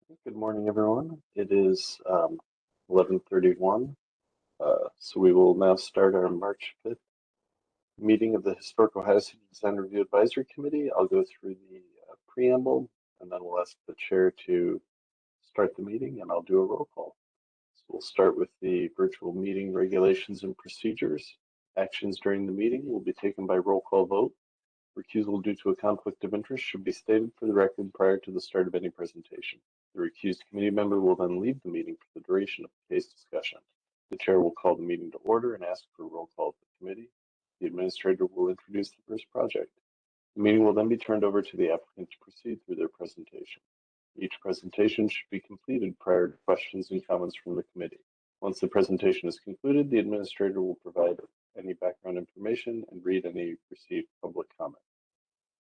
Good morning, everyone. It is 11:31, so we will now start our March 5th meeting of the Historic Ohio City Design Review Advisory Committee. I'll go through the preamble, and then we'll ask the chair to start the meeting, and I'll do a roll call. So we'll start with the virtual meeting regulations and procedures. Actions during the meeting will be taken by roll call vote. Recusal due to a conflict of interest should be stated for the record prior to the start of any presentation. The recused committee member will then leave the meeting for the duration of the case discussion. The chair will call the meeting to order and ask for a roll call of the committee. The administrator will introduce the first project. The meeting will then be turned over to the applicant to proceed through their presentation. Each presentation should be completed prior to questions and comments from the committee. Once the presentation is concluded, the administrator will provide any background information and read any received public comment.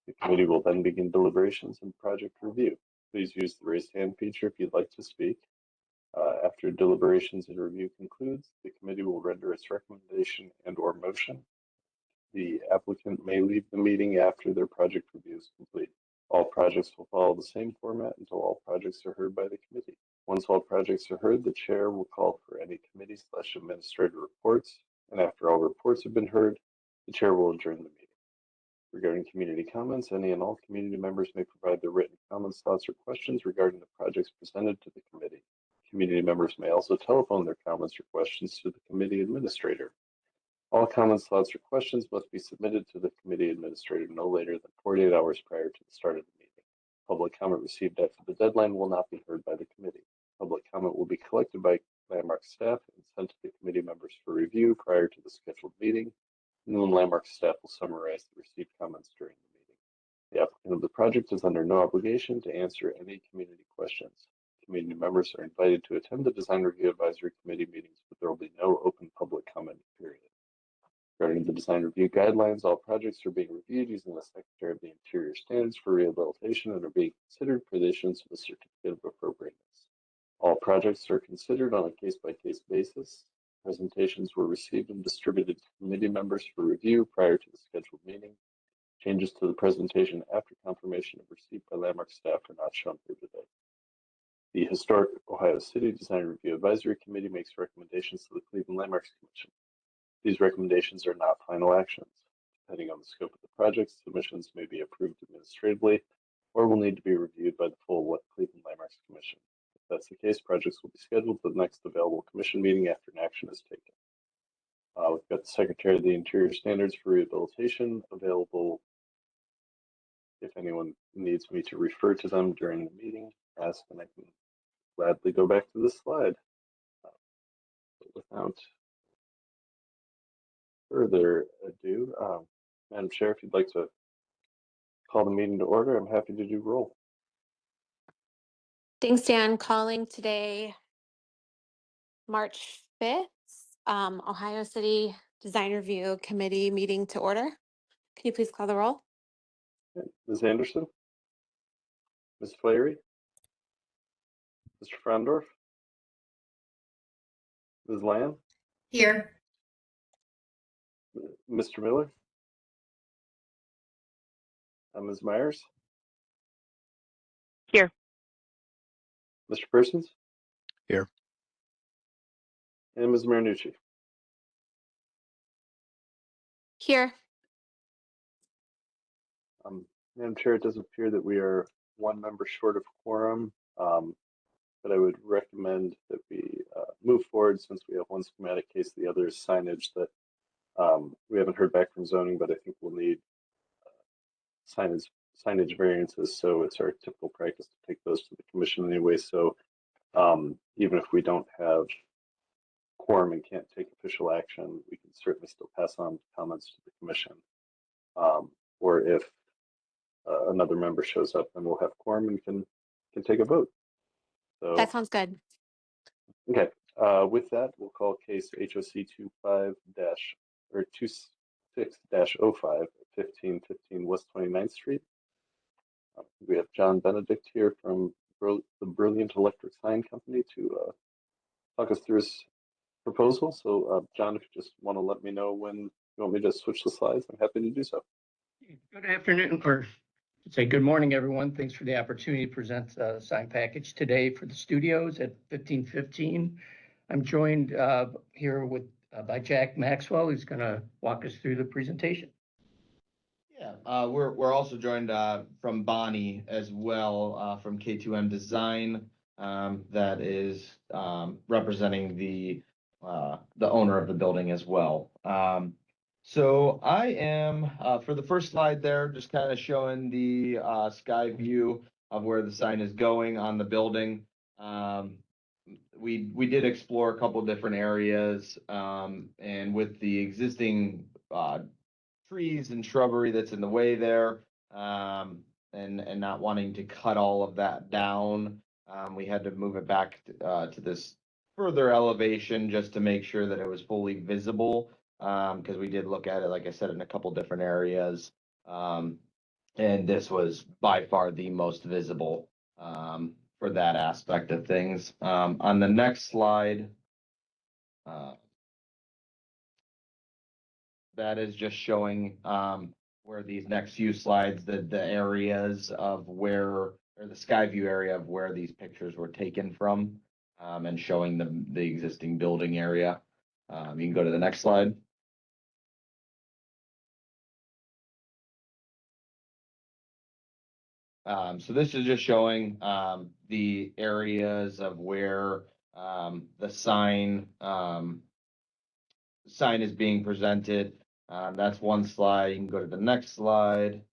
The committee will then begin deliberations and project review. Please use the raise hand feature if you'd like to speak. After deliberations and review concludes, the committee will render its recommendation and/or motion. The applicant may leave the meeting after their project review is complete. All projects will follow the same format until all projects are heard by the committee. Once all projects are heard, the chair will call for any committee/administrator reports, and after all reports have been heard, the chair will adjourn the meeting. Regarding community comments, any and all community members may provide their written comments, thoughts, or questions regarding the projects presented to the committee. Community members may also telephone their comments or questions to the committee administrator. All comments, thoughts, or questions must be submitted to the committee administrator no later than 48 hours prior to the start of the meeting. Public comment received after the deadline will not be heard by the committee. Public comment will be collected by Landmark staff and sent to the committee members for review prior to the scheduled meeting. And then Landmark staff will summarize the received comments during the meeting. The applicant of the project is under no obligation to answer any community questions. Community members are invited to attend the Design Review Advisory Committee meetings, but there will be no open public comment period. Regarding the design review guidelines, all projects are being reviewed using the Secretary of the Interior standards for rehabilitation and are being considered for the issuance of a certificate of appropriateness. All projects are considered on a case-by-case basis. Presentations were received and distributed to committee members for review prior to the scheduled meeting. Changes to the presentation after confirmation of receipt by Landmark staff are not shown here today. The Historic Ohio City Design Review Advisory Committee makes recommendations to the Cleveland Landmarks Commission. These recommendations are not final actions. Depending on the scope of the project, submissions may be approved administratively or will need to be reviewed by the full Cleveland Landmarks Commission. If that's the case, projects will be scheduled for the next available commission meeting after an action is taken. We've got the Secretary of the Interior Standards for Rehabilitation available if anyone needs me to refer to them during the meeting. Ask and I can gladly go back to this slide. But without further ado, Madam Chair, if you'd like to call the meeting to order, I'm happy to do roll. Thanks, Dan. Calling today, March 5th, Ohio City Design Review Committee meeting to order. Can you please call the roll? Ms. Anderson? Ms. Flaherty? Mr. Frondorf? Ms. Lamb? Here. Mr. Miller? Ms. Myers? Here. Mr. Persons? Here. And Ms. Marinucci? Here. Madam Chair, it does appear that we are one member short of quorum, but I would recommend that we move forward since we have one schematic case. The other is signage that we haven't heard back from zoning, but I think we'll need signage variances. So it's our typical practice to take those to the commission anyway. So even if we don't have quorum and can't take official action, we can certainly still pass on comments to the commission. Or if another member shows up, then we'll have quorum and can take a vote. So That sounds good. okay. With that, we'll call case HOC 26-05, 1515 West 29th Street. We have John Benedict here from the Brilliant Electric Sign Company to talk us through his proposal. So John, if you just want to let me know when you want me to switch the slides, I'm happy to do so. Good afternoon, or Say good morning, everyone. Thanks for the opportunity to present the sign package today for the studios at 1515. I'm joined here with by Jack Maxwell, who's going to walk us through the presentation. Yeah, we're also joined from Bonnie as well from K2M Design, that is representing the owner of the building as well. So I am for the first slide there, just kind of showing the sky view of where the sign is going on the building. We did explore a couple different areas, and with the existing trees and shrubbery that's in the way there, and not wanting to cut all of that down, we had to move it back to this further elevation just to make sure that it was fully visible, because we did look at it, like I said, in a couple different areas, and this was by far the most visible for that aspect of things. On the next slide, that is just showing where these next few slides, the areas of where, or the sky view area of where these pictures were taken from, and showing the existing building area. You can go to the next slide. So this is just showing the areas of where the sign is being presented. That's one slide. You can go to the next slide.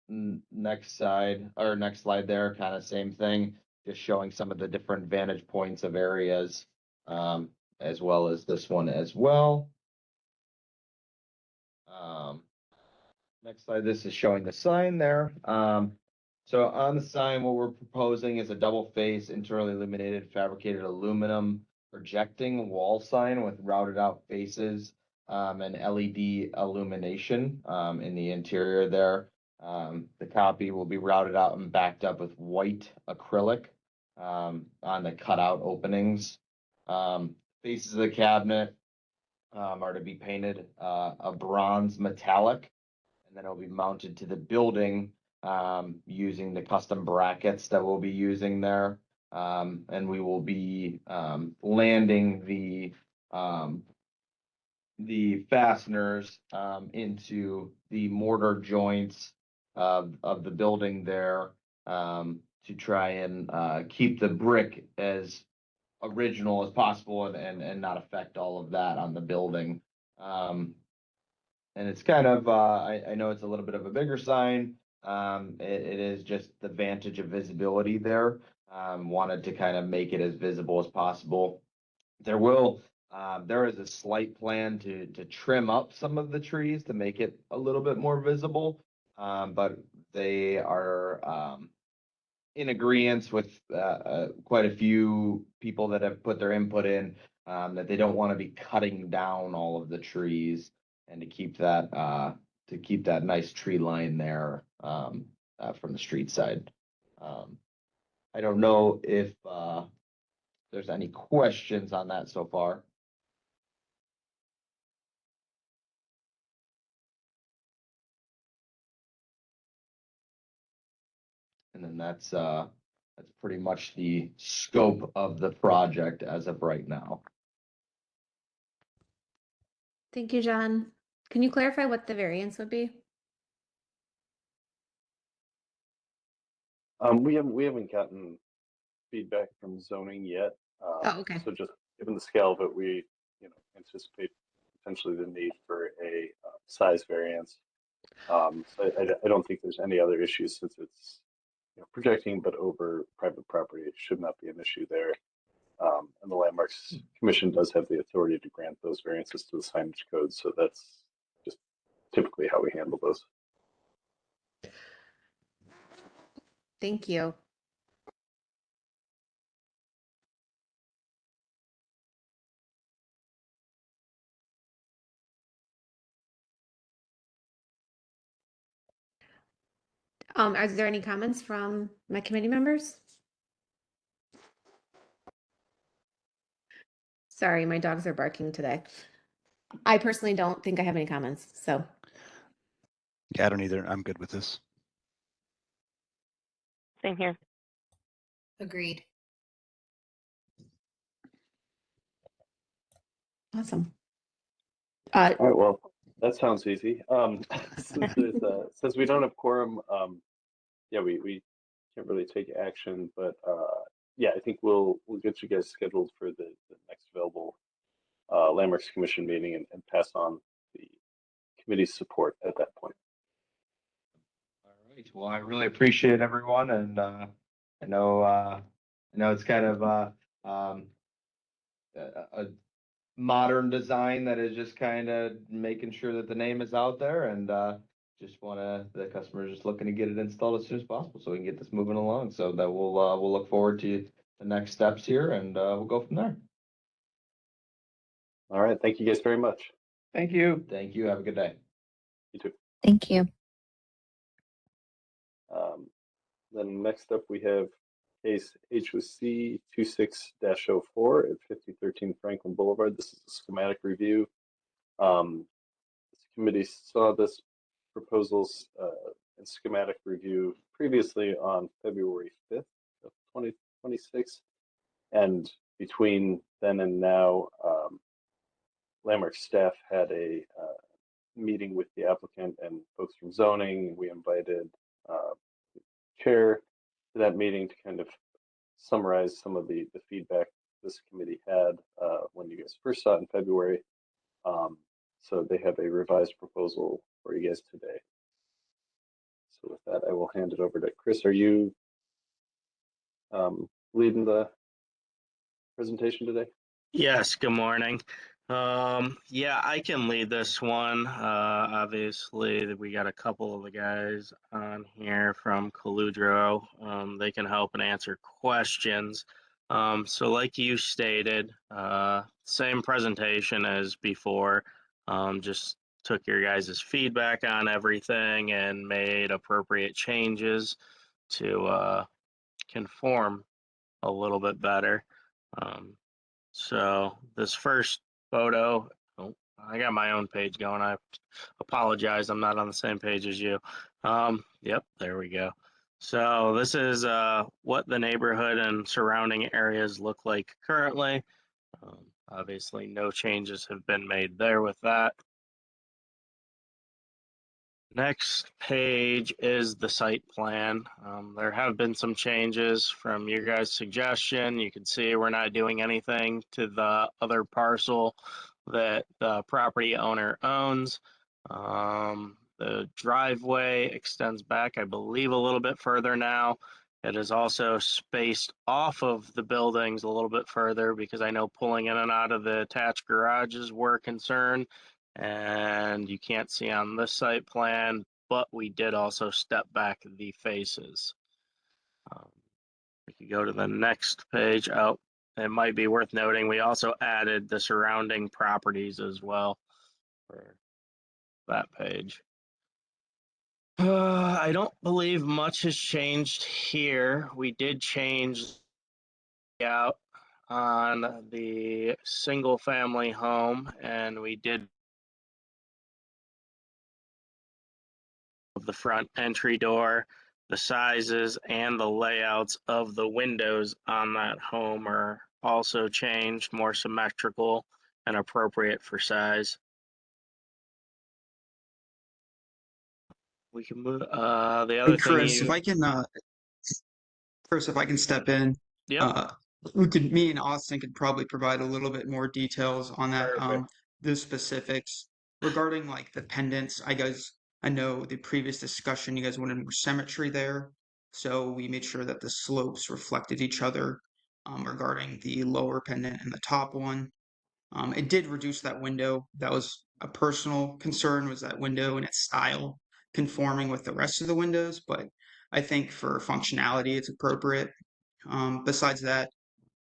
Next slide, or next slide there, kind of same thing, just showing some of the different vantage points of areas, as well as this one as well. Next slide, this is showing the sign there. So on the sign, what we're proposing is a double face, internally illuminated, fabricated aluminum projecting wall sign with routed out faces, and LED illumination in the interior there. The copy will be routed out and backed up with white acrylic on the cutout openings. Faces of the cabinet are to be painted a bronze metallic, and then it'll be mounted to the building using the custom brackets that we'll be using there. And we will be landing the fasteners into the mortar joints of the building there, to try and keep the brick as original as possible and not affect all of that on the building. And it's kind of, I know it's a little bit of a bigger sign. It is just the vantage of visibility there. Wanted to kind of make it as visible as possible. There is a slight plan to trim up some of the trees to make it a little bit more visible. But they are in agreement with quite a few people that have put their input in, that they don't want to be cutting down all of the trees, and to keep that nice tree line there from the street side. I don't know if there's any questions on that so far. And then that's pretty much the scope of the project as of right now. Thank you, John. Can you clarify what the variance would be? We haven't gotten feedback from zoning yet. Oh, okay. So just given the scale of it, we anticipate potentially the need for a size variance. So I don't think there's any other issues, since it's projecting but over private property. It should not be an issue there. And the Landmarks Commission does have the authority to grant those variances to the signage code. So that's just typically how we handle those. Thank you. Are there any comments from my committee members? Sorry, my dogs are barking today. I personally don't think I have any comments, so. Yeah, I don't either. I'm good with this. Same here. Agreed. Awesome. All right, well, that sounds easy. Since we don't have quorum, yeah, we can't really take action, but yeah, I think we'll get you guys scheduled for the next available Landmarks Commission meeting and pass on the committee's support at that point. All right. Well, I really appreciate everyone, and I know it's kind of a modern design that is just kind of making sure that the name is out there, and the customer is just looking to get it installed as soon as possible so we can get this moving along. So that we'll look forward to the next steps here, and we'll go from there. All right, thank you guys very much. Thank you. Thank you. Have a good day. You too. Thank you. Then next up we have case HOC 26-04 at 5013 Franklin Boulevard. This is a schematic review. This committee saw this proposals and schematic review previously on February 5th of 2026. And between then and now, Landmark staff had a meeting with the applicant and folks from zoning. We invited chair to that meeting to kind of summarize some of the feedback this committee had when you guys first saw it in February. So they have a revised proposal for you guys today. So with that, I will hand it over to Chris. Are you leading the presentation today? Yes, good morning. Yeah, I can lead this one. Obviously, we got a couple of the guys on here from Caludro. They can help and answer questions. So like you stated, same presentation as before, just took your guys' feedback on everything and made appropriate changes to conform a little bit better. So this first photo, oh, I got my own page going. I apologize. I'm not on the same page as you. Yep, there we go. So this is what the neighborhood and surrounding areas look like currently. Obviously, no changes have been made there with that. Next page is the site plan. There have been some changes from your guys' suggestion. You can see we're not doing anything to the other parcel that the property owner owns. The driveway extends back, I believe, a little bit further now. It is also spaced off of the buildings a little bit further because I know pulling in and out of the attached garages were a concern. And you can't see on this site plan, but we did also step back the faces. We could go to the next page. Oh, it might be worth noting, we also added the surrounding properties as well for that page. I don't believe much has changed here. We did change out on the single family home, and we did of the front entry door, the sizes and the layouts of the windows on that home are also changed, more symmetrical and appropriate for size. We can move, the other And Chris, thing if I can step in, Yep. me and Austin could probably provide a little bit more details on that, Perfect. the specifics regarding like the pendants. I know the previous discussion, you guys wanted more symmetry there. So we made sure that the slopes reflected each other, regarding the lower pendant and the top one. It did reduce that window. That was a personal concern, was that window and its style conforming with the rest of the windows, but I think for functionality, it's appropriate. Besides that,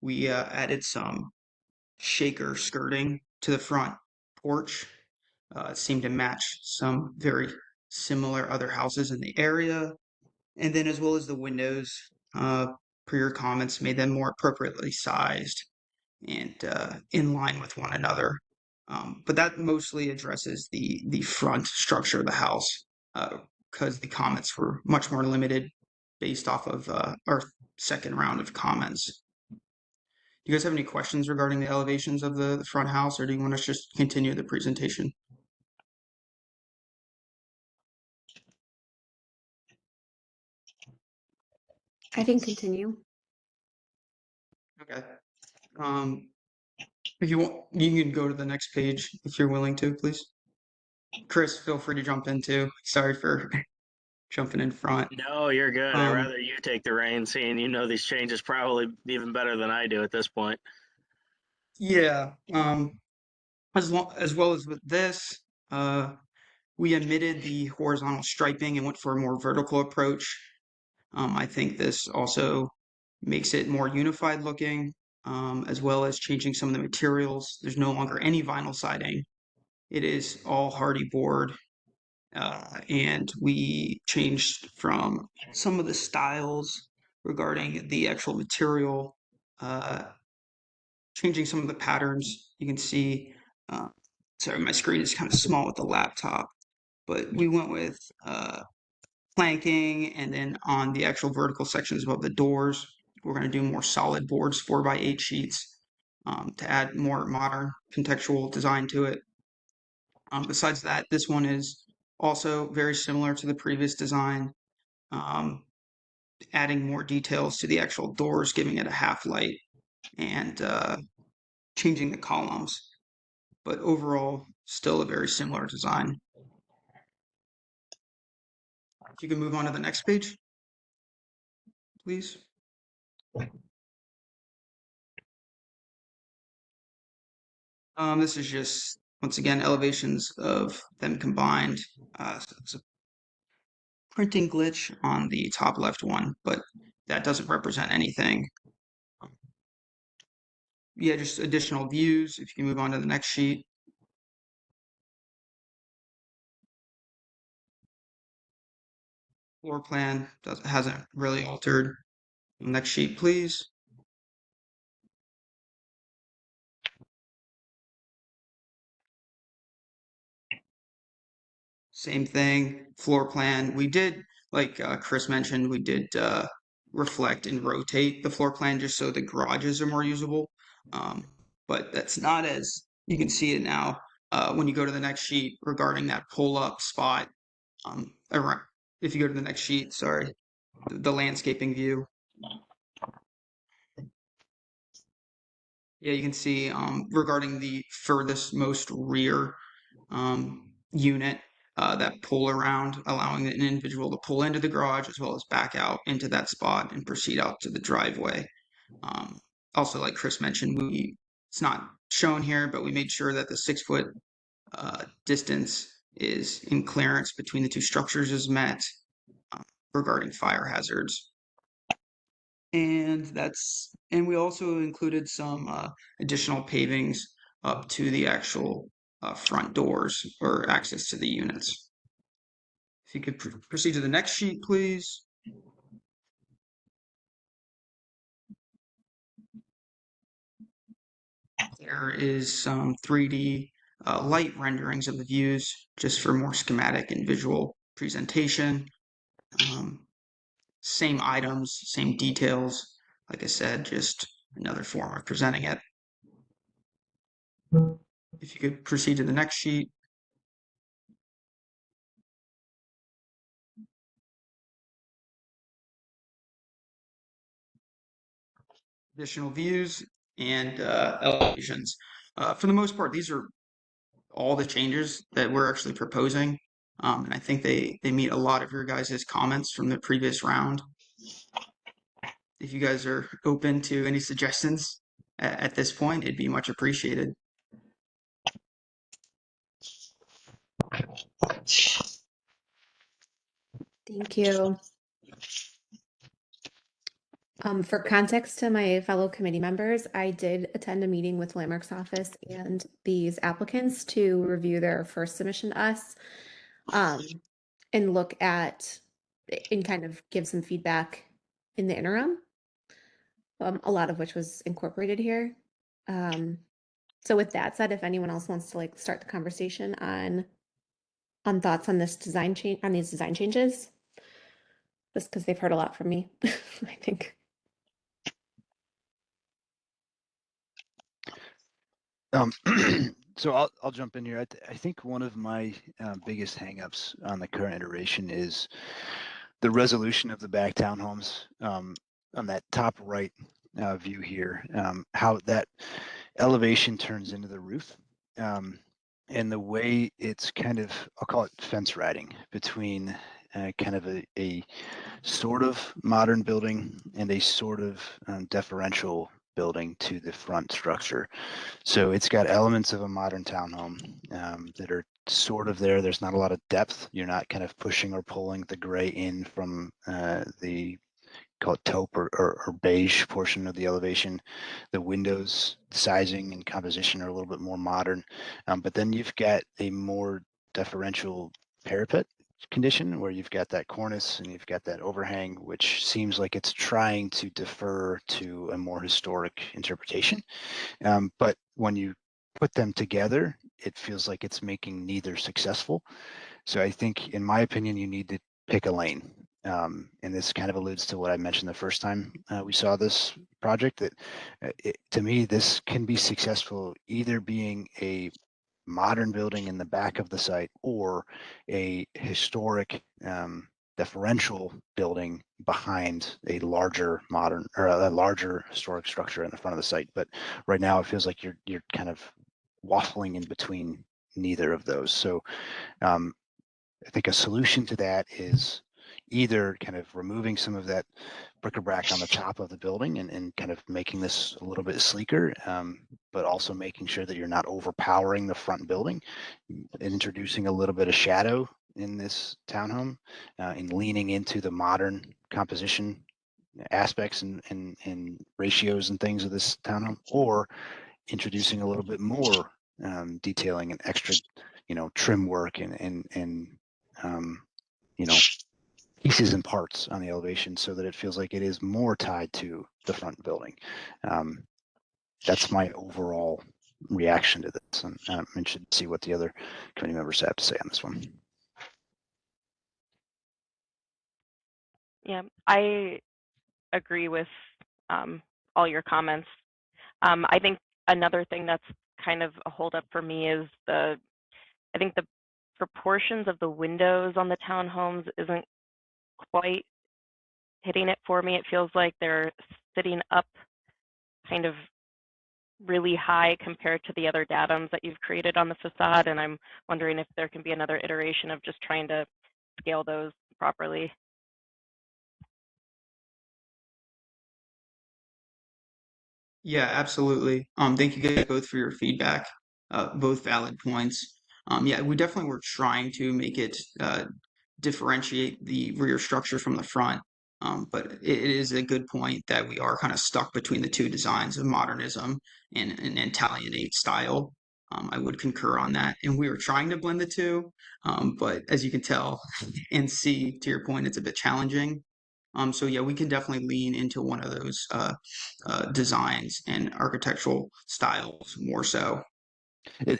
we added some shaker skirting to the front porch. It seemed to match some very similar other houses in the area. And then, as well as the windows, per your comments, made them more appropriately sized and in line with one another. But that mostly addresses the front structure of the house, because the comments were much more limited based off of our second round of comments. Do you guys have any questions regarding the elevations of the front house, or do you want us just continue the presentation? I think continue. Okay. If you want, you can go to the next page if you're willing to, please. Chris, feel free to jump in too. Sorry for jumping in front. No, you're good. I'd Um, rather you take the reins, seeing you know these changes probably even better than I do at this point. Yeah. As well as with this, we omitted the horizontal striping and went for a more vertical approach. I think this also makes it more unified looking, as well as changing some of the materials. There's no longer any vinyl siding. It is all hardy board. And we changed from some of the styles regarding the actual material, uh, changing some of the patterns. You can see, sorry, my screen is kind of small with the laptop, but we went with planking, and then on the actual vertical sections above the doors, we're going to do more solid boards, 4x8 sheets, to add more modern contextual design to it. Besides that, this one is also very similar to the previous design, adding more details to the actual doors, giving it a half light, and changing the columns. But overall, still a very similar design. If you can move on to the next page, please. This is just, once again, elevations of them combined. So it's a printing glitch on the top left one, but that doesn't represent anything. Yeah, just additional views. If you can move on to the next sheet. Floor plan hasn't really altered. Next sheet, please. Same thing, floor plan. We did, like Chris mentioned, we did reflect and rotate the floor plan just so the garages are more usable. But that's not as, you can see it now when you go to the next sheet regarding that pull-up spot. If you go to the next sheet, sorry, the landscaping view. Yeah, you can see regarding the furthest most rear unit, that pull around, allowing an individual to pull into the garage as well as back out into that spot and proceed out to the driveway. Also, like Chris mentioned, it's not shown here, but we made sure that the 6-foot distance is in clearance between the two structures is met regarding fire hazards. And we also included some additional pavings up to the actual front doors or access to the units. If you could proceed to the next sheet, please. There is some 3D light renderings of the views just for more schematic and visual presentation. Same items, same details. Like I said, just another form of presenting it. If you could proceed to the next sheet. Additional views and elevations. For the most part, these are all the changes that we're actually proposing. And I think they meet a lot of your guys' comments from the previous round. If you guys are open to any suggestions at this point, it'd be much appreciated. Thank you. For context to my fellow committee members, I did attend a meeting with Landmark's office and these applicants to review their first submission to us, and look at and kind of give some feedback in the interim, a lot of which was incorporated here. So with that said, if anyone else wants to like start the conversation on thoughts on this design change, on these design changes, just because they've heard a lot from me, I think. So I'll jump in here. I think one of my biggest hangups on the current iteration is the resolution of the back townhomes. On that top right view here, how that elevation turns into the roof, and the way it's kind of, I'll call it fence riding between kind of a sort of modern building and a sort of deferential building to the front structure. So it's got elements of a modern townhome that are sort of there. There's not a lot of depth. You're not kind of pushing or pulling the gray in from the, call it taupe or beige portion of the elevation. The windows sizing and composition are a little bit more modern, but then you've got a more deferential parapet condition where you've got that cornice and you've got that overhang, which seems like it's trying to defer to a more historic interpretation. But when you put them together, it feels like it's making neither successful. So I think, in my opinion, you need to pick a lane. And this kind of alludes to what I mentioned the first time we saw this project, that to me, this can be successful either being a modern building in the back of the site or a historic deferential building behind a larger modern or a larger historic structure in the front of the site. But right now it feels like you're kind of waffling in between neither of those. So I think a solution to that is either kind of removing some of that bric-a-brac on the top of the building and kind of making this a little bit sleeker, but also making sure that you're not overpowering the front building, introducing a little bit of shadow in this townhome, and leaning into the modern composition aspects and ratios and things of this townhome, or introducing a little bit more detailing and extra, trim work and pieces and parts on the elevation so that it feels like it is more tied to the front building. That's my overall reaction to this, and I'm interested to see what the other committee members have to say on this one. Yeah, I agree with all your comments. I think another thing that's kind of a holdup for me is I think the proportions of the windows on the townhomes isn't quite hitting it for me. It feels like they're sitting up kind of really high compared to the other datums that you've created on the facade, and I'm wondering if there can be another iteration of just trying to scale those properly. Yeah, absolutely. Thank you guys both for your feedback. Both valid points. Yeah, we definitely were trying to make it differentiate the rear structure from the front. But it is a good point that we are kind of stuck between the two designs of modernism and an Italianate style. I would concur on that. And we were trying to blend the two, but as you can tell and see, to your point, it's a bit challenging. So yeah, we can definitely lean into one of those designs and architectural styles more so.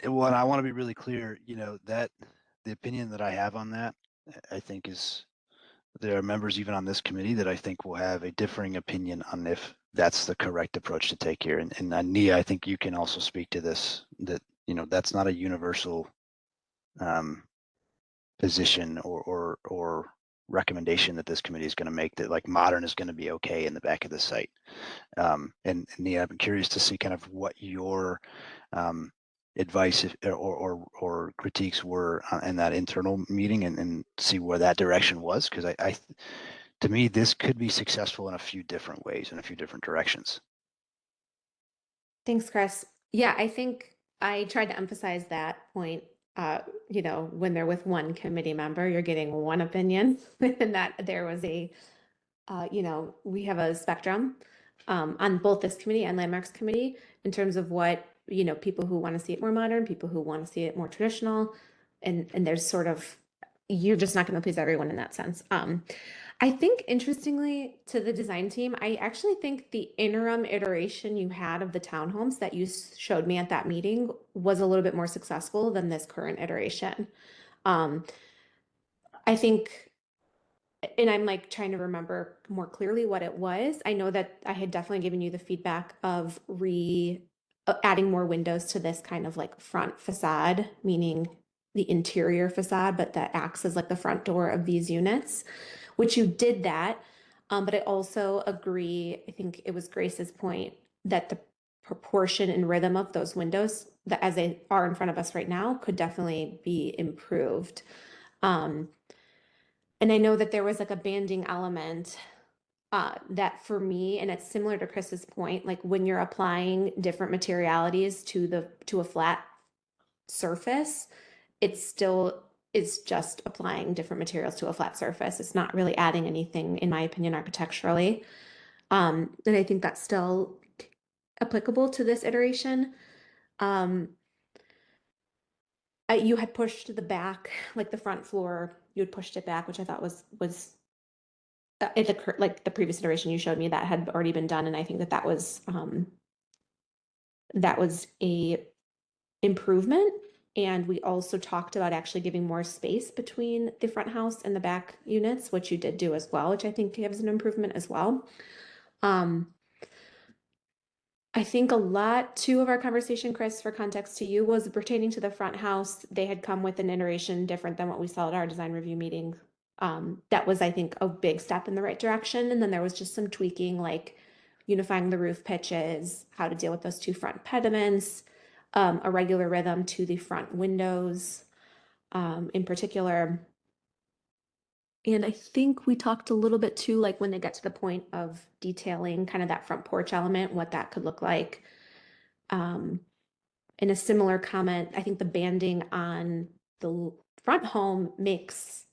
Well, and I want to be really clear, that the opinion that I have on that, I think there are members even on this committee that I think will have a differing opinion on if that's the correct approach to take here. And Nia, I think you can also speak to this, that, that's not a universal position or recommendation that this committee is going to make, that like modern is going to be okay in the back of the site. And Nia, I'm curious to see kind of what your advice or critiques were in that internal meeting, and see where that direction was, because I to me this could be successful in a few different ways, in a few different directions. Thanks, Chris. Yeah, I think I tried to emphasize that point. When they're with one committee member, you're getting one opinion, and that there was we have a spectrum on both this committee and Landmarks Committee in terms of what, people who want to see it more modern, people who want to see it more traditional, and there's sort of, you're just not going to please everyone in that sense. I think interestingly to the design team, I actually think the interim iteration you had of the townhomes that you showed me at that meeting was a little bit more successful than this current iteration. Um, I think, and I'm like trying to remember more clearly what it was. I know that I had definitely given you the feedback of adding more windows to this kind of like front facade, meaning the interior facade, but that acts as like the front door of these units, which you did that. But I also agree, I think it was Grace's point that the proportion and rhythm of those windows that as they are in front of us right now could definitely be improved. Um, and I know that there was like a banding element that for me, and it's similar to Chris's point, like when you're applying different materialities to a flat surface, it still is just applying different materials to a flat surface. It's not really adding anything, in my opinion, architecturally. And I think that's still applicable to this iteration. You had pushed the back, like the front floor, you had pushed it back, which I thought was like the previous iteration you showed me that had already been done, and I think that was a improvement. And we also talked about actually giving more space between the front house and the back units, which you did do as well, which I think gives an improvement as well. I think a lot too of our conversation, Chris, for context to you, was pertaining to the front house. They had come with an iteration different than what we saw at our design review meeting. That was, I think, a big step in the right direction. And then there was just some tweaking, like unifying the roof pitches, how to deal with those two front pediments, a regular rhythm to the front windows, in particular. And I think we talked a little bit too, like when they get to the point of detailing kind of that front porch element, what that could look like. In a similar comment, I think the banding on the front home makes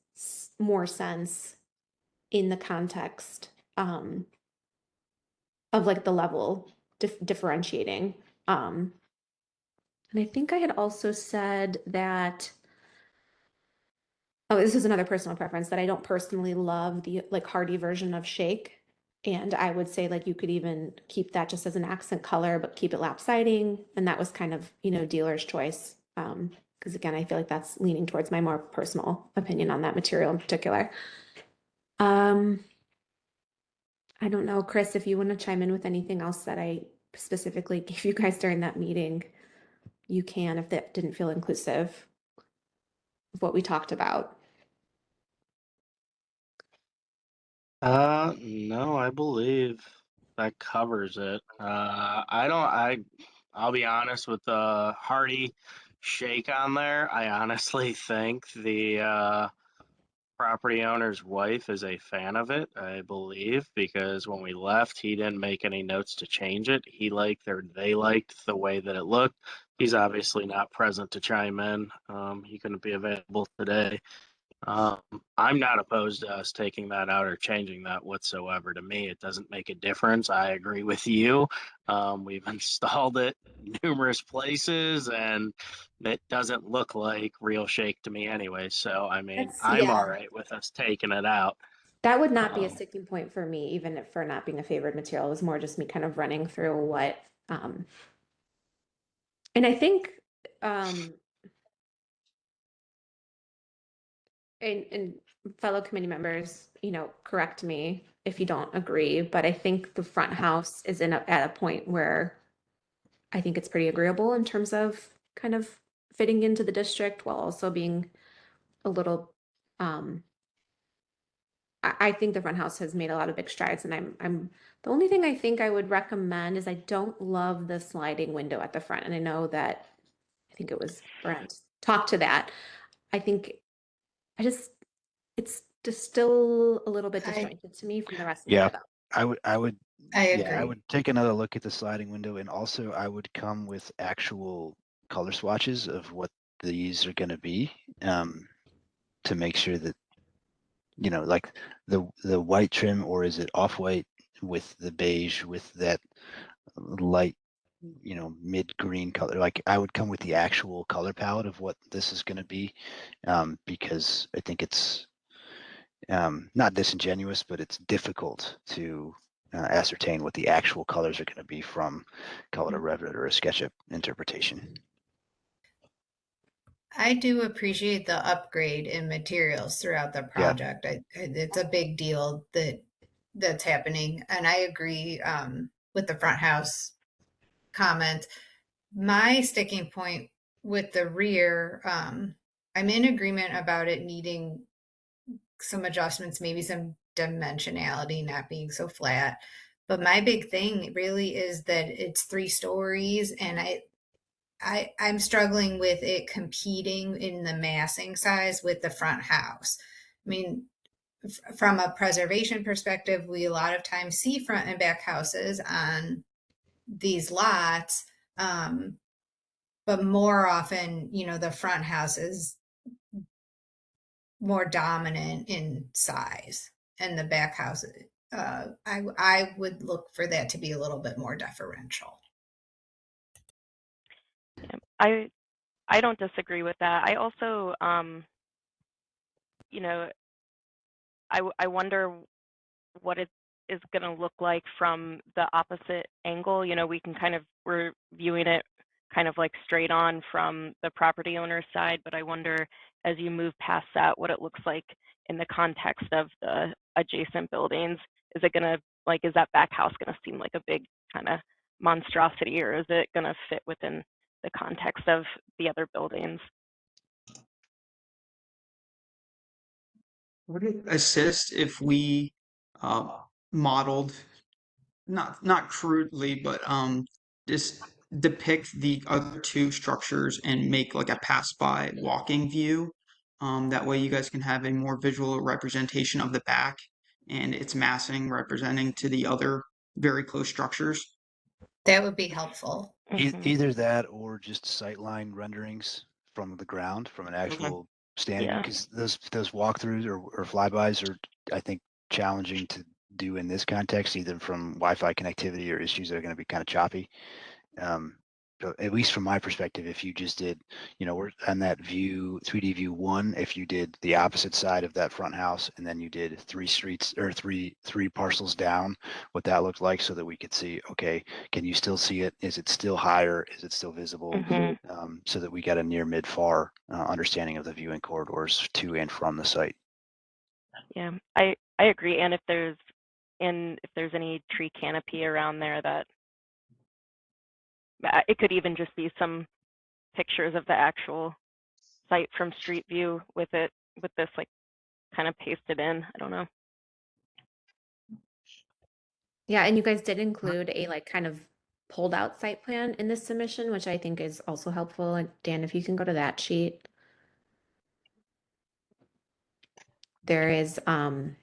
more sense in the context of like the level differentiating. And I think I had also said that, oh, this is another personal preference, that I don't personally love the like hardy version of shake. And I would say like you could even keep that just as an accent color, but keep it lap siding. And that was kind of, dealer's choice. Because again, I feel like that's leaning towards my more personal opinion on that material in particular. I don't know, Chris, if you want to chime in with anything else that I specifically gave you guys during that meeting, you can, if that didn't feel inclusive of what we talked about. No, I believe that covers it. I'll be honest with the hearty shake on there. I honestly think the property owner's wife is a fan of it, I believe, because when we left, he didn't make any notes to change it. They liked the way that it looked. He's obviously not present to chime in. He couldn't be available today. I'm not opposed to us taking that out or changing that whatsoever. To me, it doesn't make a difference. I agree with you. We've installed it numerous places and it doesn't look like real shake to me anyway. So, I mean, I'm all right with us taking it out. That would not be a Um, sticking point for me, even if for not being a favored material. It was more just me kind of running through what, and I think, and fellow committee members, correct me if you don't agree, but I think the front house is at a point where I think it's pretty agreeable in terms of kind of fitting into the district while also being a little, I think the front house has made a lot of big strides, and I'm the only thing I think I would recommend is I don't love the sliding window at the front, and I know that I think it was Brent talked to that. I think it's just still a little bit disjointed to me from the rest of the Yeah, rhythm. I would I agree. I would take another look at the sliding window, and also I would come with actual color swatches of what these are going to be, to make sure that, like the white trim, or is it off-white with the beige with that light, mid green color. Like I would come with the actual color palette of what this is going to be, because I think it's not disingenuous, but it's difficult to ascertain what the actual colors are going to be from, call it a Revit or a SketchUp interpretation. I do appreciate the upgrade in materials throughout the Yeah. project. It's a big deal that's happening, and I agree with the front house comment. My sticking point with the rear, I'm in agreement about it needing some adjustments, maybe some dimensionality, not being so flat. But my big thing really is that it's 3 stories, and I'm struggling with it competing in the massing size with the front house. I mean, from a preservation perspective, we a lot of times see front and back houses on these lots. But more often, the front house is more dominant in size, and the back house, I would look for that to be a little bit more deferential. Yeah, I don't disagree with that. I also, you know, I wonder what it is going to look like from the opposite angle. We're viewing it kind of like straight on from the property owner's side, but I wonder as you move past that, what it looks like in the context of the adjacent buildings. Is that back house going to seem like a big kind of monstrosity, or is it going to fit within the context of the other buildings? Would it assist if we modeled, not crudely, but just depict the other 2 structures and make like a pass-by walking view? That way you guys can have a more visual representation of the back and its massing representing to the other very close structures. That would be helpful. Either that or just sightline renderings from the ground, from an actual standing, Yeah. because those walkthroughs or flybys are, I think, challenging to do in this context, either from Wi-Fi connectivity or issues that are going to be kind of choppy. So at least from my perspective, if you just did, we're on that view, 3D view 1, if you did the opposite side of that front house and then you did 3 streets or three parcels down, what that looked like, so that we could see, okay, can you still see it? Is it still higher? Is it still visible? So that we got a near mid far understanding of the viewing corridors to and from the site. Yeah, I agree. And if there's any tree canopy around there, that it could even just be some pictures of the actual site from street view with this like kind of pasted in. I don't know. Yeah, and you guys did include a like kind of pulled out site plan in this submission, which I think is also helpful. And Dan, if you can go to that sheet. There is not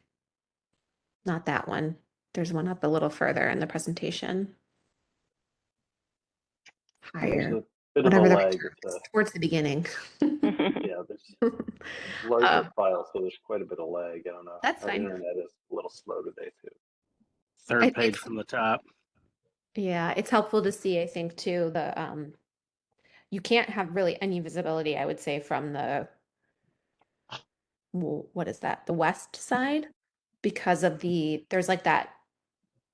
that one. There's one up a little further in the presentation. There's Higher. a bit Whatever of a the lag right term with is, towards the beginning. yeah, there's larger files, so there's quite a bit of lag. I don't know. That's Our fine. internet is a little slow today too. Third page from the top. Yeah, it's helpful to see, I think, too, the you can't have really any visibility, I would say, from the what is that? The west side, because of there's like that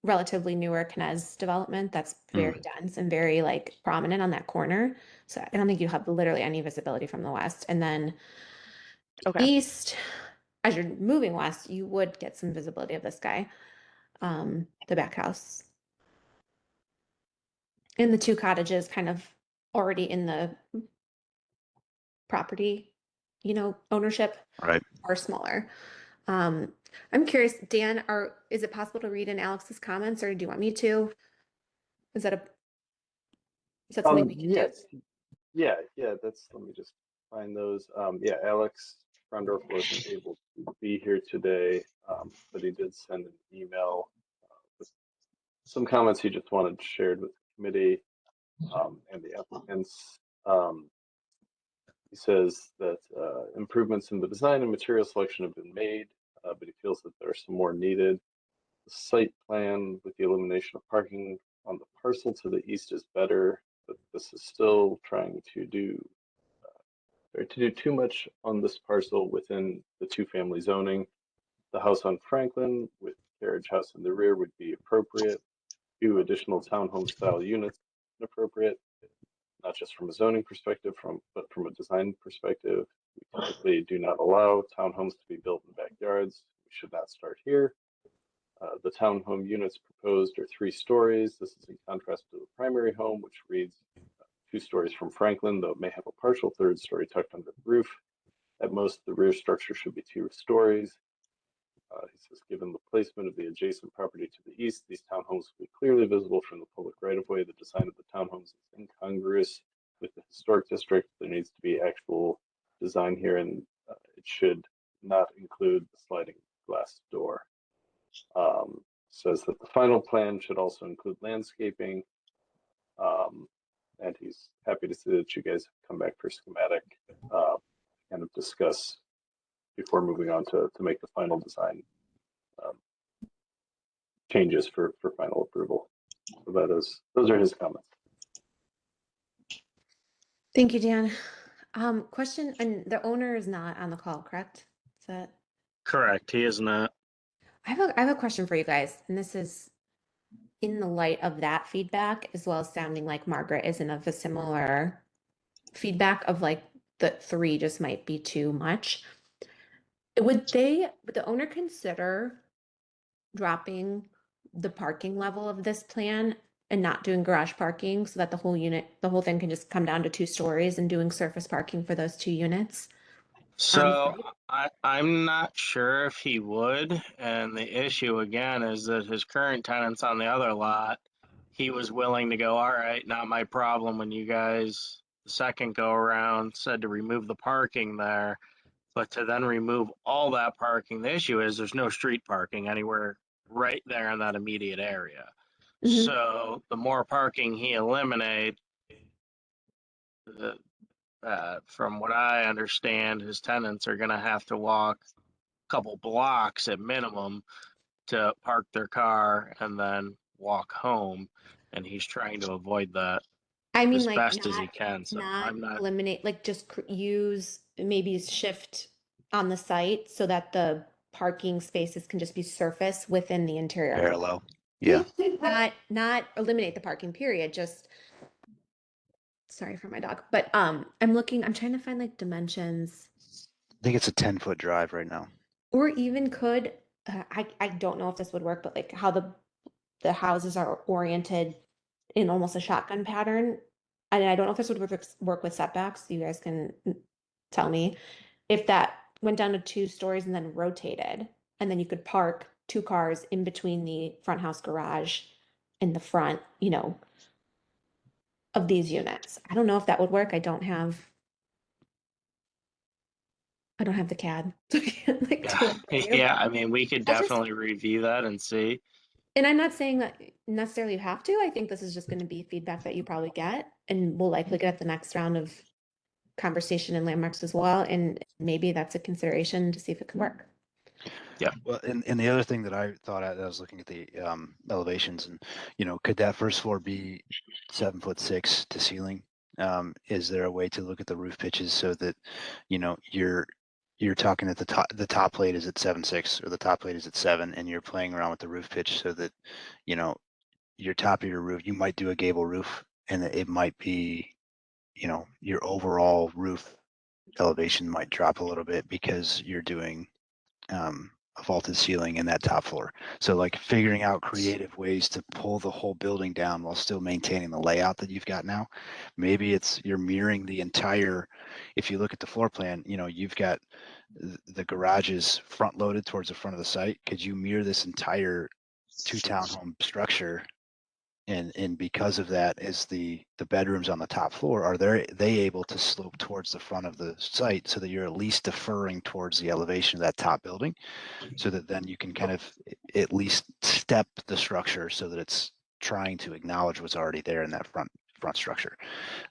relatively newer Knez development that's very dense and very like prominent on that corner. So I don't think you have literally any visibility from the west. And then east, as you're moving west, you would get some visibility of this guy, the back house. And the 2 cottages kind of already in the property, ownership are smaller. I'm curious, Dan, is it possible to read in Alex's comments, or do you want me to? Is that something we can do? Yeah, let me just find those. Yeah, Alex Frondorf wasn't able to be here today, but he did send an email with some comments he just wanted shared with the committee and the applicants. He says that improvements in the design and material selection have been made, but he feels that there are some more needed. The site plan with the elimination of parking on the parcel to the east is better, but this is still trying to do too much on this parcel within the 2-family zoning. The house on Franklin with carriage house in the rear would be appropriate. 2 additional townhome style units appropriate, not just from a zoning perspective, but from a design perspective. We typically do not allow townhomes to be built in backyards. We should not start here. The townhome units proposed are 3 stories. This is in contrast to the primary home, which reads 2 stories from Franklin, though it may have a partial 3rd story tucked under the roof. At most, the rear structure should be 2 stories. He says, given the placement of the adjacent property to the east, these townhomes will be clearly visible from the public right-of-way. The design of the townhomes is incongruous with the historic district. There needs to be actual design here, and it should not include the sliding glass door. Says that the final plan should also include landscaping. And he's happy to see that you guys have come back for schematic, kind of discuss before moving on to make the final design changes for final approval. So those are his comments. Thank you, Dan. Question, and the owner is not on the call, correct? Is that? Correct. He is not. I have a question for you guys, and this is in the light of that feedback, as well as sounding like Margaret isn't of a similar feedback of like the 3 just might be too much. Would the owner consider dropping the parking level of this plan and not doing garage parking so that the whole thing can just come down to 2 stories and doing surface parking for those 2 units? So I'm not sure if he would. And the issue again is that his current tenants on the other lot, he was willing to go, all right, not my problem, when you guys the second go around said to remove the parking there. But to then remove all that parking, the issue is there's no street parking anywhere right there in that immediate area. Mhm. So the more parking he eliminates, from what I understand, his tenants are going to have to walk a couple blocks at minimum to park their car and then walk home. And he's trying to avoid that I mean, as like best as he can. So not I'm not. eliminate, like just use maybe shift on the site so that the parking spaces can just be surface within the interior. Parallel. Yeah. Not eliminate the parking period, just sorry for my dog. But I'm trying to find like dimensions. I think it's a 10-foot drive right now. Or even could I don't know if this would work, but like how the houses are oriented in almost a shotgun pattern. And I don't know if this would work with setbacks. You guys can tell me if that went down to 2 stories and then rotated, and then you could park 2 cars in between the front house garage in the front, of these units. I don't know if that would work. I don't have the CAD. So I can't like do it for you. Yeah, I mean, we could I just- definitely review that and see. And I'm not saying that necessarily you have to. I think this is just going to be feedback that you probably get, and we'll likely get the next round of conversation in landmarks as well. And maybe that's a consideration to see if it can work. Well, and the other thing that I thought I was looking at the elevations, and could that first floor be 7'6" to ceiling? Is there a way to look at the roof pitches so that you're talking at the top plate is at 7'6" or the top plate is at 7, and you're playing around with the roof pitch so that your top of your roof, you might do a gable roof, and it might be your overall roof elevation might drop a little bit because you're doing a vaulted ceiling in that top floor. So like figuring out creative ways to pull the whole building down while still maintaining the layout that you've got now. Maybe you're mirroring the entire, if you look at the floor plan, you've got the garages front loaded towards the front of the site. Could you mirror this entire 2 townhome structure? And because of that, is the bedrooms on the top floor, are they able to slope towards the front of the site so that you're at least deferring towards the elevation of that top building, so that then you can kind of at least step the structure so that it's trying to acknowledge what's already there in that front structure.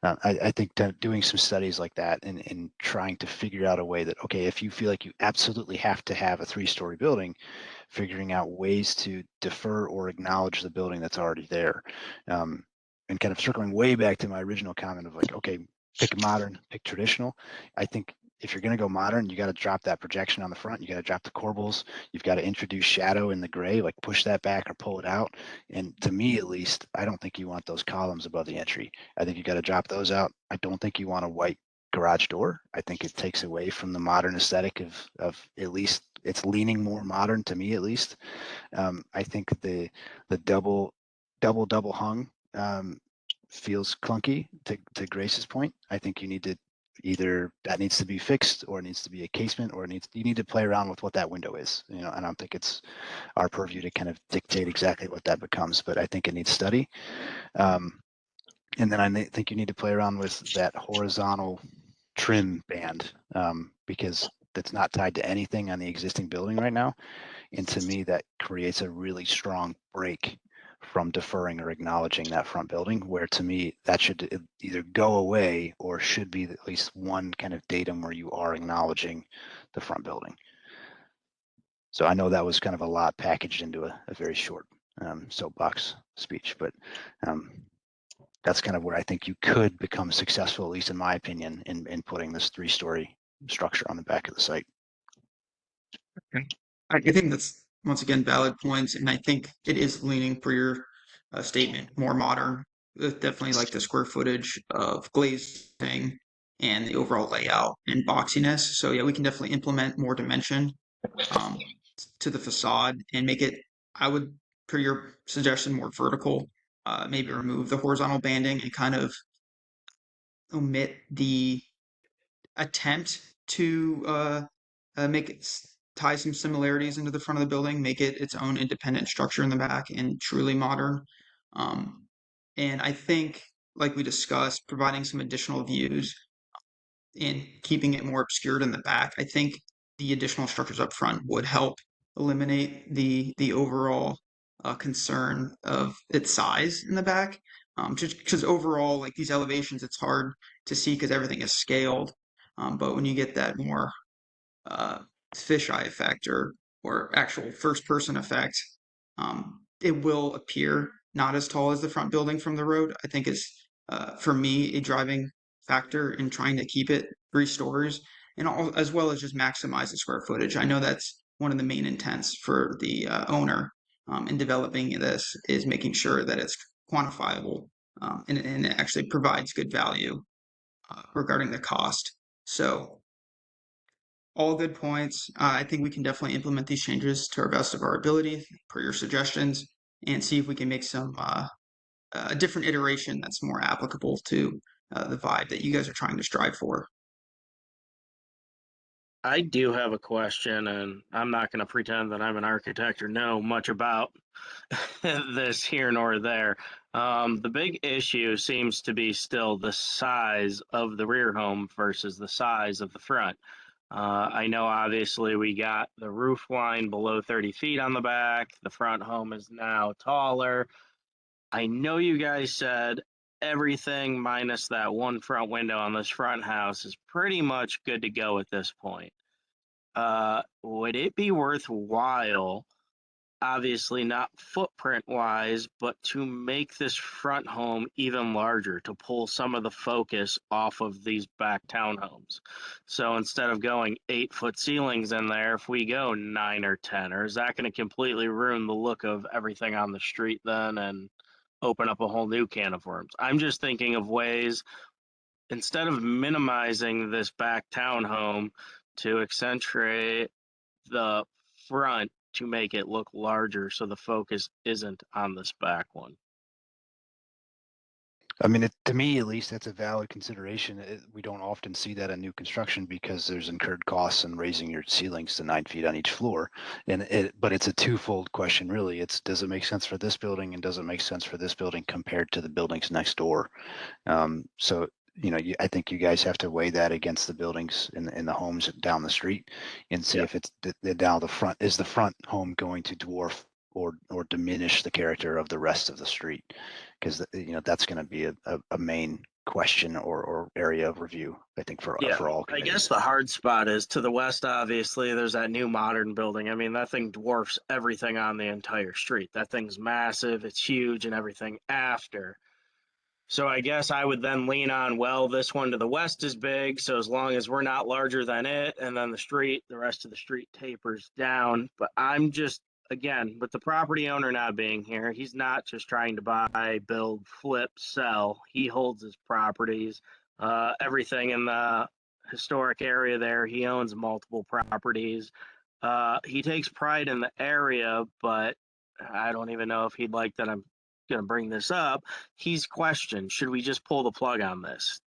I think doing some studies like that and trying to figure out a way that, okay, if you feel like you absolutely have to have a 3-story building, figuring out ways to defer or acknowledge the building that's already there. And kind of circling way back to my original comment of like, okay, pick modern, pick traditional. I think if you're going to go modern, you got to drop that projection on the front. You got to drop the corbels. You've got to introduce shadow in the gray, like push that back or pull it out. And to me, at least, I don't think you want those columns above the entry. I think you got to drop those out. I don't think you want a white garage door. I think it takes away from the modern aesthetic of at least it's leaning more modern to me, at least. I think the double hung feels clunky to Grace's point. I think you need to either that needs to be fixed or it needs to be a casement or you need to play around with what that window is. You know, I don't think it's our purview to kind of dictate exactly what that becomes, but I think it needs study. And then I think you need to play around with that horizontal trim band because that's not tied to anything on the existing building right now. And to me, that creates a really strong break from deferring or acknowledging that front building, where to me, that should either go away or should be at least one kind of datum where you are acknowledging the front building. So I know that was kind of a lot packaged into a very short soapbox speech, but that's kind of where I think you could become successful, at least in my opinion, in putting this 3-story structure on the back of the site. I think that's once again valid points, and I think it is leaning for your statement more modern. Definitely like the square footage of glazing and the overall layout and boxiness. So yeah, we can definitely implement more dimension um, to the facade and make it. I would, per your suggestion, more vertical. Maybe remove the horizontal banding and kind of omit the attempt to make it tie some similarities into the front of the building, make it its own independent structure in the back and truly modern. And I think, like we discussed, providing some additional views and keeping it more obscured in the back, I think the additional structures up front would help eliminate the overall concern of its size in the back. Just because overall, like these elevations, it's hard to see because everything is scaled. But when you get that more fisheye effect or actual first person effect, it will appear not as tall as the front building from the road. I think is for me a driving factor in trying to keep it 3 stories and as well as just maximize the square footage. I know that's one of the main intents for the owner in developing this is making sure that it's quantifiable and it actually provides good value regarding the cost. So all good points. I think we can definitely implement these changes to our best of our ability per your suggestions and see if we can make some a different iteration that's more applicable to the vibe that you guys are trying to strive for. I do have a question, and I'm not going to pretend that I'm an architect or know much about this here nor there. The big issue seems to be still the size of the rear home versus the size of the front. I know obviously we got the roof line below 30 feet on the back. The front home is now taller. I know you guys said everything minus that one front window on this front house is pretty much good to go at this point. Would it be worthwhile, obviously not footprint wise, but to make this front home even larger to pull some of the focus off of these back townhomes? So instead of going 8-foot ceilings in there, if we go 9 or 10, or is that going to completely ruin the look of everything on the street then and open up a whole new can of worms? I'm just thinking of ways, instead of minimizing this back townhome, to accentuate the front to make it look larger so the focus isn't on this back one. I mean, to me, at least, that's a valid consideration. We don't often see that in new construction because there's incurred costs in raising your ceilings to 9 feet on each floor. But it's a twofold question, really. It's, does it make sense for this building and does it make sense for this building compared to the buildings next door? So, you know, I think you guys have to weigh that against the buildings in the homes down the street and see if it's down the front. Is the front home going to dwarf or diminish the character of the rest of the street? Because you know that's going to be a main question or area of review, I think, for all committees. I guess the hard spot is to the west. Obviously, there's that new modern building. I mean, that thing dwarfs everything on the entire street. That thing's massive, it's huge, and everything after. So I guess I would then lean on, well, this one to the west is big, so as long as we're not larger than it, and then the rest of the street tapers down. But I'm just, again, with the property owner not being here, he's not just trying to buy, build, flip, sell. He holds his properties, everything in the historic area there. He owns multiple properties. He takes pride in the area, but I don't even know if he'd like that I'm going to bring this up. He's questioned, should we just pull the plug on this?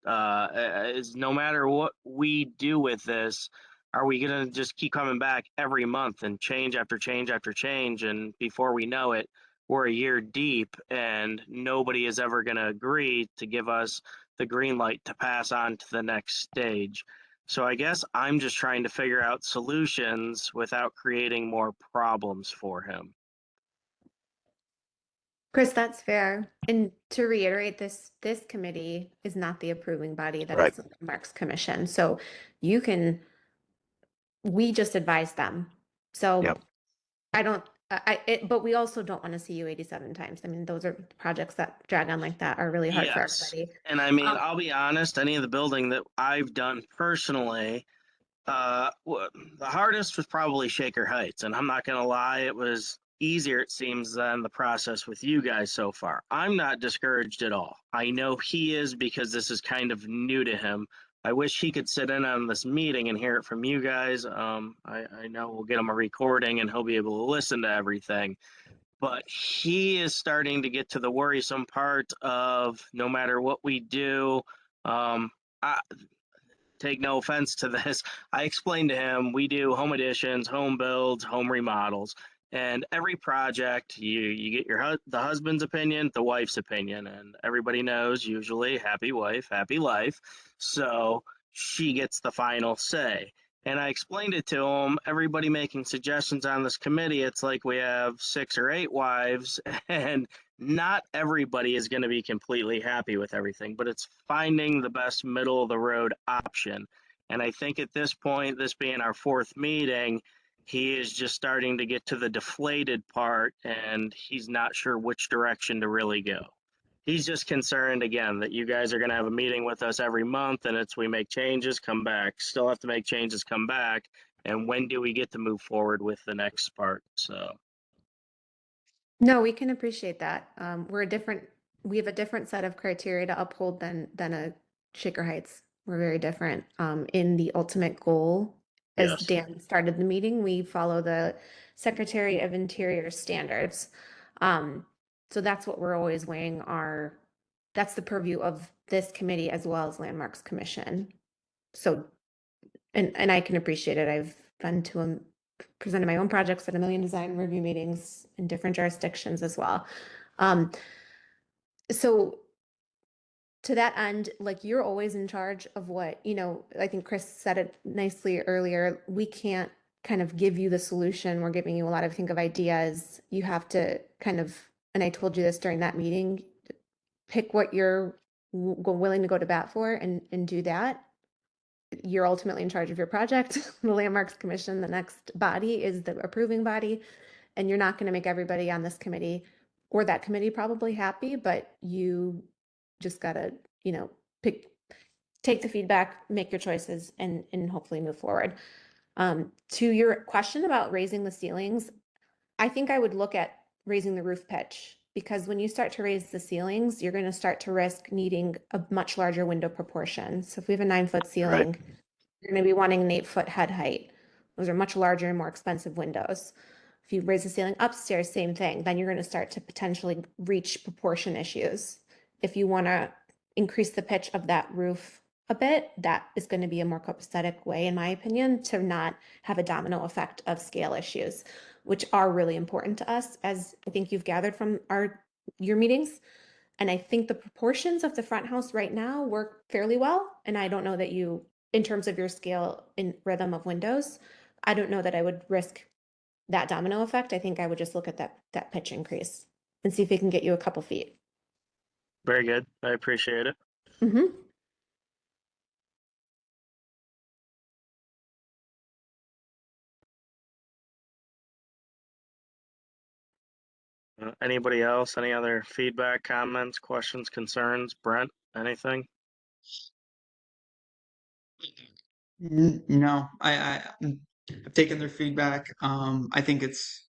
Is no matter what we do with this, are we going to just keep coming back every month and change after change after change? And before we know it, we're a year deep and nobody is ever going to agree to give us the green light to pass on to the next stage. So I guess I'm just trying to figure out solutions without creating more problems for him. Chris, that's fair. And to reiterate, this committee is not the approving body. That Right. is the Landmarks Commission. So you can, we just advise them. So Yep. I don't, but we also don't want to see you 87 times. I mean, those are projects that drag on like that are really hard for Yes. everybody. And I mean, Um, I'll be honest, any of the building that I've done personally, the hardest was probably Shaker Heights. And I'm not going to lie, it was easier, it seems, than the process with you guys so far. I'm not discouraged at all. I know he is because this is kind of new to him. I wish he could sit in on this meeting and hear it from you guys. I know we'll get him a recording and he'll be able to listen to everything. But he is starting to get to the worrisome part of no matter what we do, I take no offense to this. I explained to him we do home additions, home builds, home remodels, and every project you get the husband's opinion, the wife's opinion, and everybody knows usually happy wife, happy life. So she gets the final say. And I explained it to him, everybody making suggestions on this committee, it's like we have 6 or 8 wives, and not everybody is going to be completely happy with everything, but it's finding the best middle of the road option. And I think at this point, this being our 4th meeting, he is just starting to get to the deflated part and he's not sure which direction to really go. He's just concerned again that you guys are going to have a meeting with us every month and it's we make changes, come back, still have to make changes, come back. And when do we get to move forward with the next part? So No, we can appreciate that. We have a different set of criteria to uphold than a Shaker Heights. We're very different in the ultimate goal. As yes. Dan started the meeting, we follow the Secretary of Interior standards. So that's what we're always weighing that's the purview of this committee as well as Landmarks Commission. So, and I can appreciate it. I've been to presented my own projects at a million design review meetings in different jurisdictions as well. So to that end, like you're always in charge of what, I think Chris said it nicely earlier. We can't kind of give you the solution. We're giving you a lot of ideas. You have to kind of, and I told you this during that meeting, pick what you're willing to go to bat for and do that. You're ultimately in charge of your project. The Landmarks Commission, the next body, is the approving body. And you're not going to make everybody on this committee or that committee probably happy, but you just got to, take the feedback, make your choices, and hopefully move forward. To your question about raising the ceilings, I think I would look at raising the roof pitch, because when you start to raise the ceilings, you're going to start to risk needing a much larger window proportion. So if we have a 9-foot ceiling, you're going to be wanting an 8-foot head height. Those are much larger and more expensive windows. If you raise the ceiling upstairs, same thing. Then you're going to start to potentially reach proportion issues. If you want to increase the pitch of that roof a bit, that is going to be a more copacetic way, in my opinion, to not have a domino effect of scale issues, which are really important to us, as I think you've gathered from your meetings. And I think the proportions of the front house right now work fairly well. And I don't know that you, in terms of your scale in rhythm of windows, I don't know that I would risk that domino effect. I think I would just look at that pitch increase and see if we can get you a couple feet. Very good. I appreciate it. Mm-hmm. Anybody else? Any other feedback, comments, questions, concerns? Brent, anything? No, I've taken their feedback. I think it's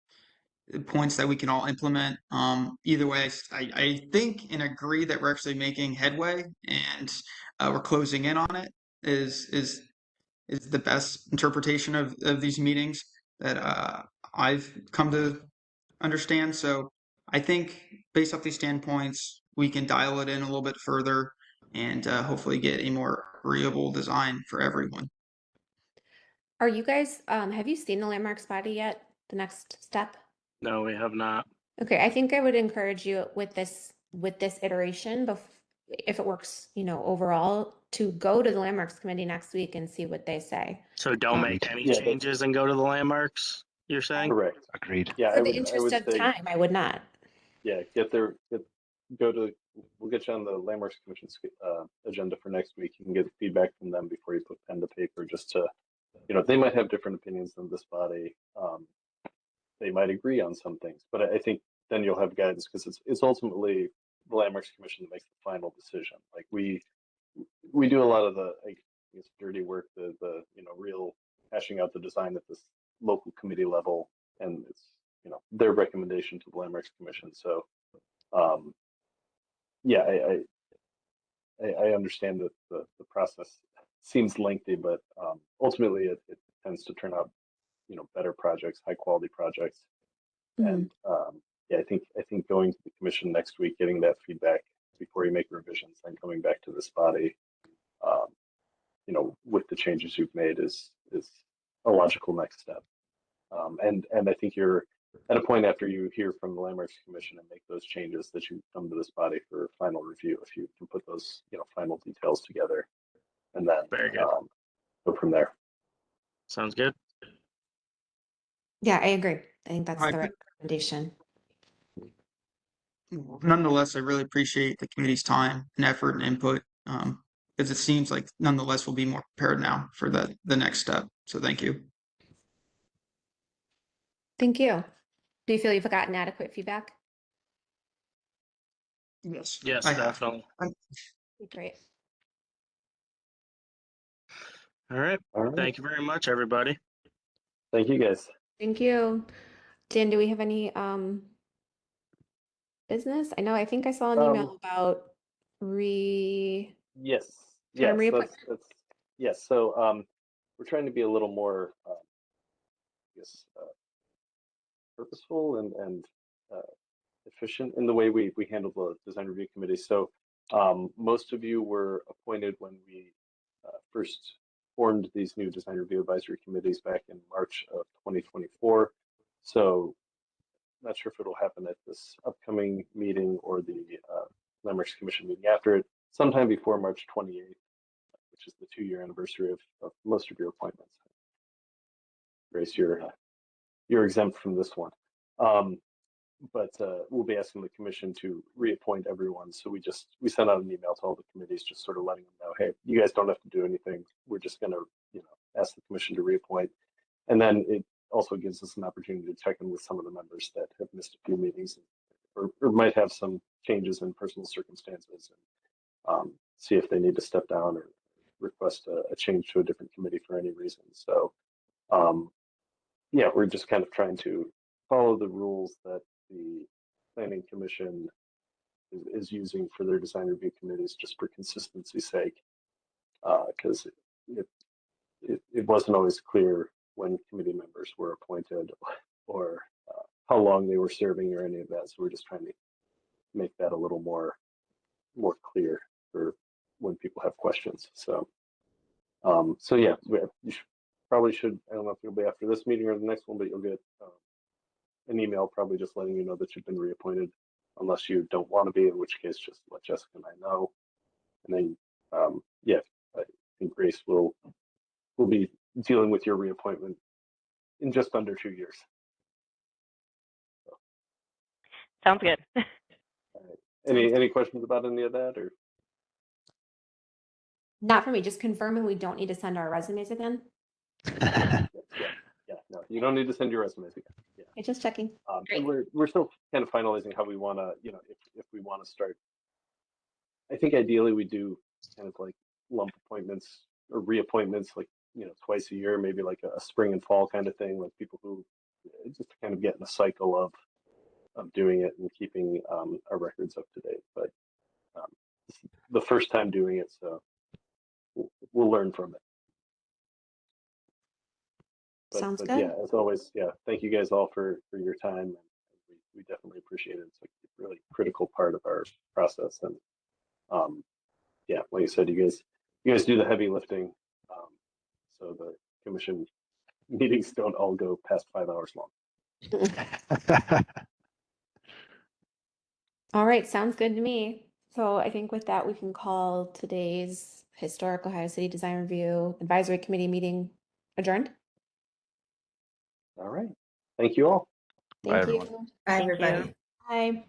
points that we can all implement. Either way, I think and agree that we're actually making headway and we're closing in on it. Is the best interpretation of these meetings that I've come to understand. So I think based off these standpoints, we can dial it in a little bit further and hopefully get a more agreeable design for everyone. Are you guys, have you seen the landmarks body yet? The next step? No, we have not. Okay, I think I would encourage you with this iteration, if it works, overall, to go to the landmarks committee next week and see what they say. So don't make any Yeah, changes and go to the landmarks, you're saying? Correct. Agreed. Yeah, For I the would interest of say, time, I would not. yeah, we'll get you on the Landmarks Commission's agenda for next week. You can get feedback from them before you put pen to paper, just to, they might have different opinions than this body. They might agree on some things, but I think then you'll have guidance, because it's ultimately the Landmarks Commission that makes the final decision. Like we do a lot of the, I guess, dirty work, the real hashing out the design at this local committee level, and it's their recommendation to the Landmarks Commission. So yeah, I understand that the process seems lengthy, but ultimately it tends to turn out better projects, high quality projects. And yeah, I think going to the commission next week, getting that feedback before you make revisions, then coming back to this body, with the changes you've made is a logical next step. And I think you're at a point after you hear from the Landmarks Commission and make those changes that you come to this body for final review, if you can put those final details together, and then Very good. go from there. Sounds good. Yeah, I agree. I think that's All the right. right recommendation. Nonetheless, I really appreciate the committee's time and effort and input, because it seems like nonetheless we'll be more prepared now for the next step. So thank you. Thank you. Do you feel you've gotten adequate feedback? Yes. Yes, I have. definitely. Great. All right. All right. Thank you very much, everybody. Thank you, guys. Thank you. Dan, do we have any business? I think I saw an email about Yes. term Yes. reappointment. That's yes. So we're trying to be a little more, I guess, purposeful and efficient in the way we handle the design review committee. So most of you were appointed when we first formed these new design review advisory committees back in March of 2024. So not sure if it'll happen at this upcoming meeting or the Landmarks Commission meeting after it, sometime before March 28th, which is the 2-year anniversary of most of your appointments. Grace, you're exempt from this one. But we'll be asking the commission to reappoint everyone. So we sent out an email to all the committees, just sort of letting them know, hey, you guys don't have to do anything. We're just going to, ask the commission to reappoint. And then it also gives us an opportunity to check in with some of the members that have missed a few meetings or might have some changes in personal circumstances, and see if they need to step down or request a change to a different committee for any reason. So yeah, we're just kind of trying to follow the rules that the Planning Commission is using for their design review committees, just for consistency's sake, because it wasn't always clear when committee members were appointed or how long they were serving or any of that. So we're just trying to make that a little more clear for when people have questions. So so yeah, you probably should, I don't know if it'll be after this meeting or the next one, but you'll get an email probably just letting you know that you've been reappointed, unless you don't want to be, in which case just let Jessica and I know. And then yeah, I think Grace will be dealing with your reappointment in just under 2 years. So, Sounds good. any questions about any of that, or? Not for me, just confirming we don't need to send our resumes again. Yeah, no, You don't need to send your resumes again. Yeah. Okay, just checking. And we're still kind of finalizing how we want to, if we want to start. I think ideally we do kind of like lump appointments or reappointments, like, twice a year, maybe like a spring and fall kind of thing, like people who just to kind of get in a cycle of doing it and keeping our records up to date. But this is the first time doing it, so we'll learn from it. Sounds But good. yeah, as always, yeah, thank you guys all for your time. And we definitely appreciate it. It's a really critical part of our process. And yeah, like I said, you guys do the heavy lifting. So the commission meetings don't all go past 5 hours long. All right, sounds good to me. So I think with that, we can call today's Historic Ohio City Design Review Advisory Committee meeting adjourned. All right. Thank you all. Bye, Thank everyone. you. Bye, Thank you. everybody. Bye.